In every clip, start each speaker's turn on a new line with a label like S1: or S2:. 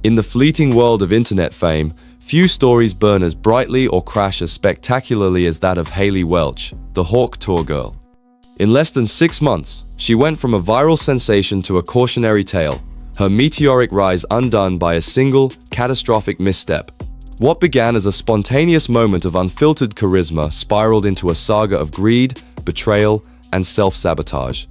S1: In the fleeting world of internet fame, few stories burn as brightly or crash as spectacularly as that of Hayley Welch, the Tuah Girl. In less than 6 months, she went from a viral sensation to a cautionary tale, her meteoric rise undone by a single, catastrophic misstep. What began as a spontaneous moment of unfiltered charisma spiraled into a saga of greed, betrayal, and self-sabotage.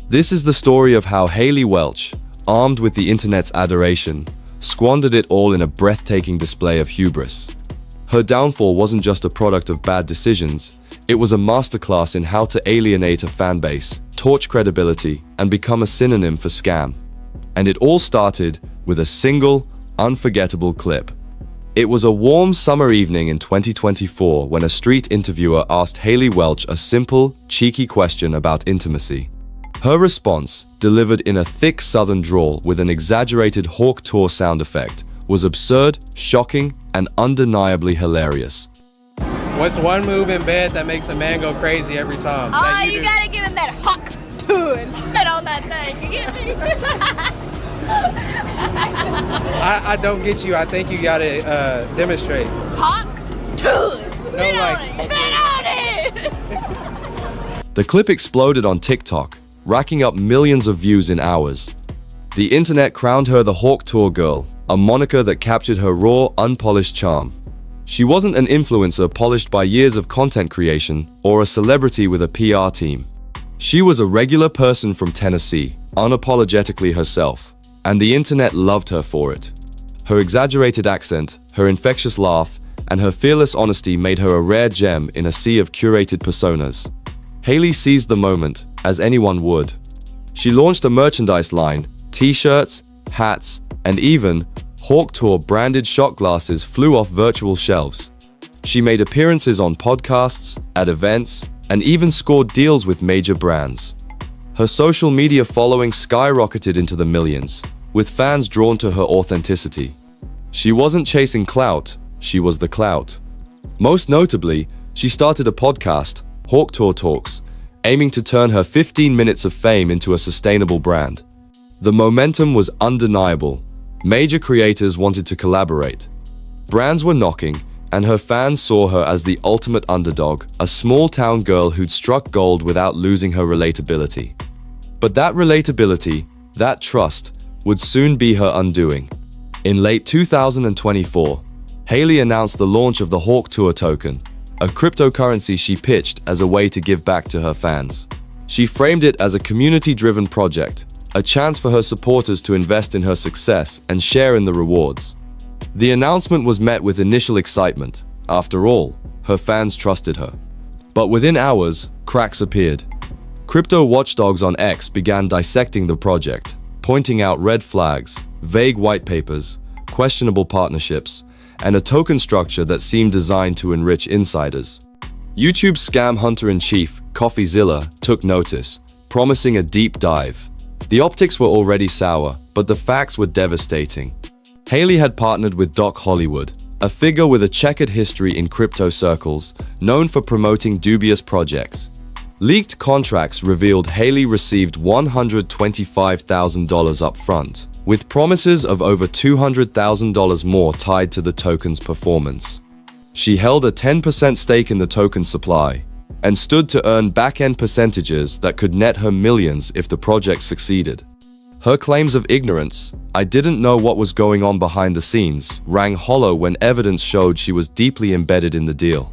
S1: This is the story of how Hayley Welch, armed with the internet's adoration, squandered it all in a breathtaking display of hubris. Her downfall wasn't just a product of bad decisions, it was a masterclass in how to alienate a fanbase, torch credibility, and become a synonym for scam. And it all started with a single, unforgettable clip. It was a warm summer evening in 2024 when a street interviewer asked Hayley Welch a simple, cheeky question about intimacy. Her response, delivered in a thick southern drawl with an exaggerated Tuah sound effect, was absurd, shocking, and undeniably hilarious.
S2: What's one move in bed that makes a man go crazy every time?
S3: You gotta give him that hawk Tuah and spit on that thing, you get me?
S2: I don't get you. I think you gotta demonstrate.
S3: Hawk Tuah and spit
S2: No,
S3: on
S2: like-
S3: it! Spit on it!
S1: The clip exploded on TikTok, racking up millions of views in hours. The internet crowned her the Tuah Girl, a moniker that captured her raw, unpolished charm. She wasn't an influencer polished by years of content creation or a celebrity with a PR team. She was a regular person from Tennessee, unapologetically herself, and the internet loved her for it. Her exaggerated accent, her infectious laugh, and her fearless honesty made her a rare gem in a sea of curated personas. Hayley seized the moment, as anyone would. She launched a merchandise line, t-shirts, hats, and even Tuah branded shot glasses flew off virtual shelves. She made appearances on podcasts, at events, and even scored deals with major brands. Her social media following skyrocketed into the millions, with fans drawn to her authenticity. She wasn't chasing clout, she was the clout. Most notably, she started a podcast, Tuah Talks, aiming to turn her 15 minutes of fame into a sustainable brand. The momentum was undeniable. Major creators wanted to collaborate. Brands were knocking, and her fans saw her as the ultimate underdog, a small-town girl who'd struck gold without losing her relatability. But that relatability, that trust, would soon be her undoing. In late 2024, Hayley announced the launch of the Tuah token, a cryptocurrency she pitched as a way to give back to her fans. She framed it as a community-driven project, a chance for her supporters to invest in her success and share in the rewards. The announcement was met with initial excitement. After all, her fans trusted her. But within hours, cracks appeared. Crypto watchdogs on X began dissecting the project, pointing out red flags, vague white papers, questionable partnerships, and a token structure that seemed designed to enrich insiders. YouTube's scam hunter-in-chief, CoffeeZilla, took notice, promising a deep dive. The optics were already sour, but the facts were devastating. Hayley had partnered with Doc Hollywood, a figure with a checkered history in crypto circles, known for promoting dubious projects. Leaked contracts revealed Hayley received $125,000 up front, with promises of over $200,000 more tied to the token's performance. She held a 10% stake in the token supply, and stood to earn back-end percentages that could net her millions if the project succeeded. Her claims of ignorance, "I didn't know what was going on behind the scenes," rang hollow when evidence showed she was deeply embedded in the deal.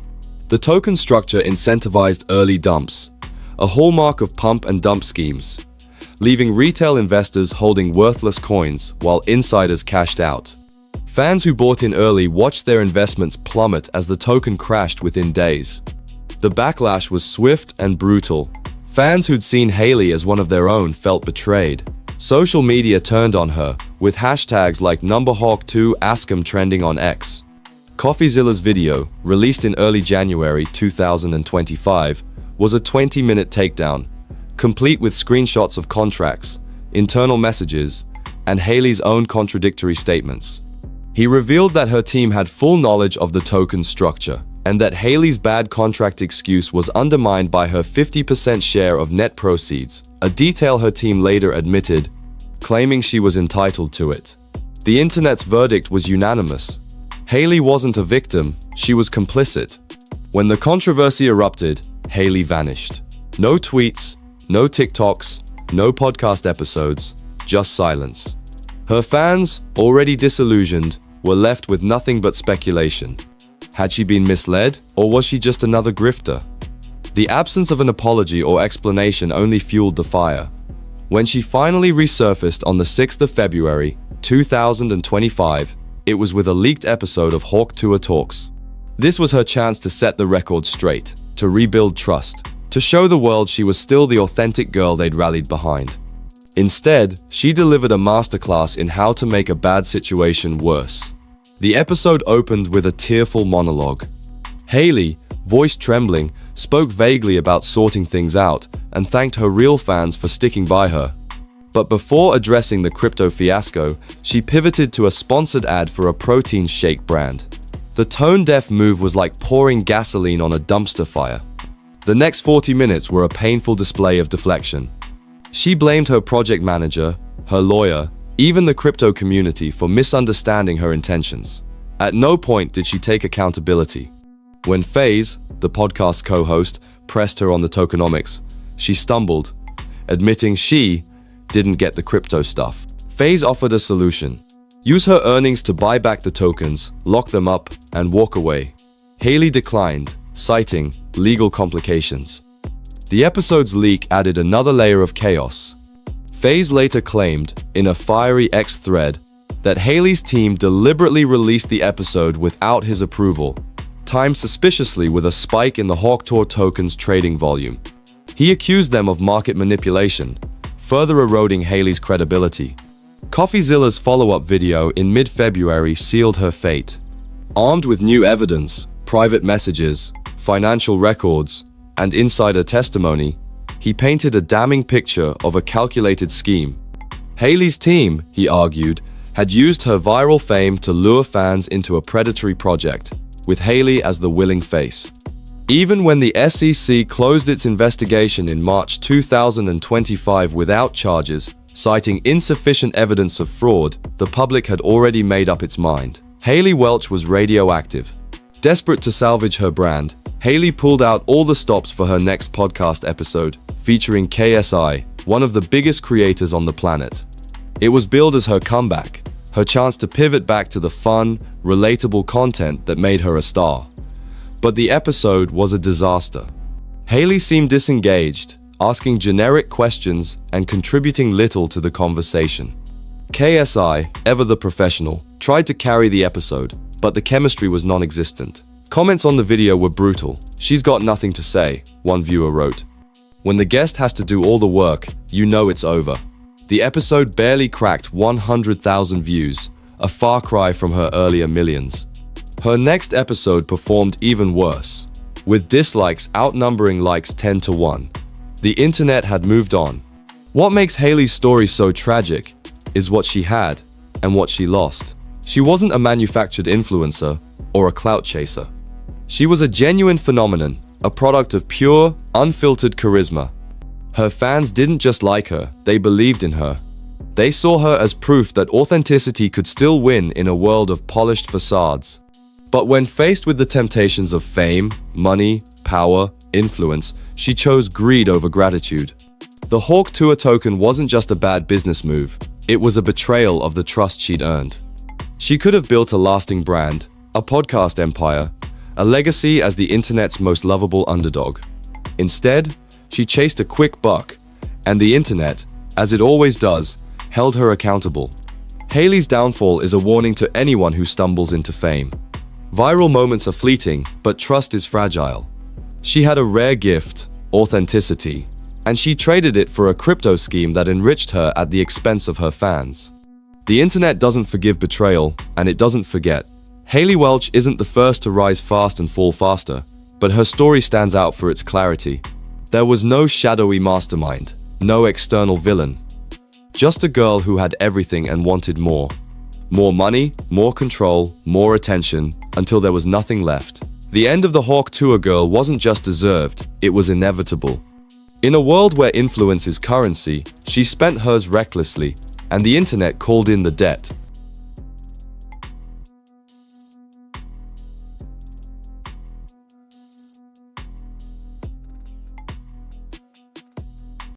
S1: The token structure incentivized early dumps, a hallmark of pump and dump schemes, leaving retail investors holding worthless coins while insiders cashed out. Fans who bought in early watched their investments plummet as the token crashed within days. The backlash was swift and brutal. Fans who'd seen Hayley as one of their own felt betrayed. Social media turned on her, with hashtags like #Hawk2Askem trending on X. CoffeeZilla's video, released in early January 2025, was a 20-minute takedown, complete with screenshots of contracts, internal messages, and Hayley's own contradictory statements. He revealed that her team had full knowledge of the token structure, and that Hayley's bad contract excuse was undermined by her 50% share of net proceeds, a detail her team later admitted, claiming she was entitled to it. The internet's verdict was unanimous. Hailey wasn't a victim, she was complicit. When the controversy erupted, Hailey vanished. No tweets, no TikToks, no podcast episodes, just silence. Her fans, already disillusioned, were left with nothing but speculation. Had she been misled, or was she just another grifter? The absence of an apology or explanation only fueled the fire. When she finally resurfaced on the 6th of February, 2025, it was with a leaked episode of Hawk Tuah Talks. This was her chance to set the record straight, to rebuild trust, to show the world she was still the authentic girl they'd rallied behind. Instead, she delivered a masterclass in how to make a bad situation worse. The episode opened with a tearful monologue. Hailey, voice trembling, spoke vaguely about sorting things out and thanked her real fans for sticking by her. But before addressing the crypto fiasco, she pivoted to a sponsored ad for a protein shake brand. The tone-deaf move was like pouring gasoline on a dumpster fire. The next 40 minutes were a painful display of deflection. She blamed her project manager, her lawyer, even the crypto community for misunderstanding her intentions. At no point did she take accountability. When FaZe, the podcast co-host, pressed her on the tokenomics, she stumbled, admitting she didn't get the crypto stuff. FaZe offered a solution. Use her earnings to buy back the tokens, lock them up, and walk away. Hailey declined, citing legal complications. The episode's leak added another layer of chaos. FaZe later claimed, in a fiery X thread, that Hailey's team deliberately released the episode without his approval, timed suspiciously with a spike in the Hawk Tuah tokens trading volume. He accused them of market manipulation, further eroding Hailey's credibility. CoffeeZilla's follow-up video in mid-February sealed her fate. Armed with new evidence, private messages, financial records, and insider testimony, he painted a damning picture of a calculated scheme. Hailey's team, he argued, had used her viral fame to lure fans into a predatory project, with Hailey as the willing face. Even when the SEC closed its investigation in March 2025 without charges, citing insufficient evidence of fraud, the public had already made up its mind. Hailey Welch was radioactive. Desperate to salvage her brand, Hailey pulled out all the stops for her next podcast episode, featuring KSI, one of the biggest creators on the planet. It was billed as her comeback, her chance to pivot back to the fun, relatable content that made her a star. But the episode was a disaster. Hailey seemed disengaged, asking generic questions and contributing little to the conversation. KSI, ever the professional, tried to carry the episode, but the chemistry was non-existent. Comments on the video were brutal. "She's got nothing to say," one viewer wrote. When the guest has to do all the work, you know it's over. The episode barely cracked 100,000 views, a far cry from her earlier millions. Her next episode performed even worse, with dislikes outnumbering likes 10 to 1. The internet had moved on. What makes Hailey's story so tragic is what she had and what she lost. She wasn't a manufactured influencer or a clout chaser. She was a genuine phenomenon, a product of pure, unfiltered charisma. Her fans didn't just like her, they believed in her. They saw her as proof that authenticity could still win in a world of polished facades. But when faced with the temptations of fame, money, power, influence, she chose greed over gratitude. The Hawk Tuah token wasn't just a bad business move, it was a betrayal of the trust she'd earned. She could have built a lasting brand, a podcast empire, a legacy as the internet's most lovable underdog. Instead, she chased a quick buck, and the internet, as it always does, held her accountable. Hailey's downfall is a warning to anyone who stumbles into fame. Viral moments are fleeting, but trust is fragile. She had a rare gift, authenticity, and she traded it for a crypto scheme that enriched her at the expense of her fans. The internet doesn't forgive betrayal, and it doesn't forget. Hailey Welch isn't the first to rise fast and fall faster, but her story stands out for its clarity. There was no shadowy mastermind, no external villain. Just a girl who had everything and wanted more. More money, more control, more attention, until there was nothing left. The end of the Hawk Tuah Girl wasn't just deserved, it was inevitable. In a world where influence is currency, she spent hers recklessly, and the internet called in the debt.